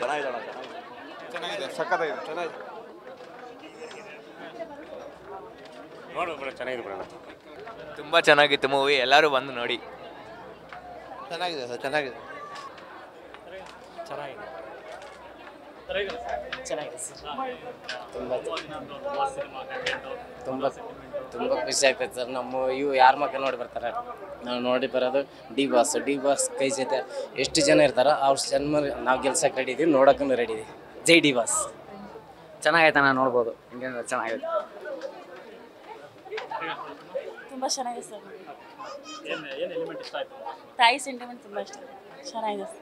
ಚೆನ್ನಾಗಿದೆ ಚೆನ್ನಾಗಿದೆ ಸಕ್ಕತ್ತಾಗಿದೆ ಚೆನ್ನಾಗಿದೆ ನೋಡ್ಬೇಕು ಚೆನ್ನಾಗಿದೆ ಬಿಡೋಣ. ತುಂಬ ಚೆನ್ನಾಗಿತ್ತು ಮೂವಿ, ಎಲ್ಲರೂ ಬಂದು ನೋಡಿ. ಚೆನ್ನಾಗಿದೆ ಸರ್ ಚೆನ್ನಾಗಿದೆ ತುಂಬ ತುಂಬ ಖುಷಿ ಆಗ್ತೈತೆ ಸರ್. ನಮ್ಮ ಇವು ಯಾರ ಮಕ್ಕಳು ನೋಡಿ ಬರ್ತಾರೆ, ನಾವು ನೋಡಿ ಬರೋದು ಡಿ ಬಾಸ್ ಕೈ ಜೊತೆ ಎಷ್ಟು ಜನ ಇರ್ತಾರೋ ಅವ್ರು ಜನ್ಮ ನಾವು ಗೆಲ್ಸಕ್ಕೆ ರೆಡಿ ಇದೀವಿ, ನೋಡೋಕ್ಕೂ ರೆಡಿ ಇದೀವಿ. ಜೈ ಡಿ ಬಾಸ್. ಚೆನ್ನಾಗೈತೆ, ನಾನು ನೋಡ್ಬೋದು. ಹಿಂಗೆ ಚೆನ್ನಾಗೈತೆ. ತುಂಬ ಚೆನ್ನಾಗಿದೆ ಸರ್. ತಾಯಿ ಸೆಂಟಿಮೆಂಟ್ ತುಂಬ ಇಷ್ಟ, ಚೆನ್ನಾಗಿದೆ ಸರ್.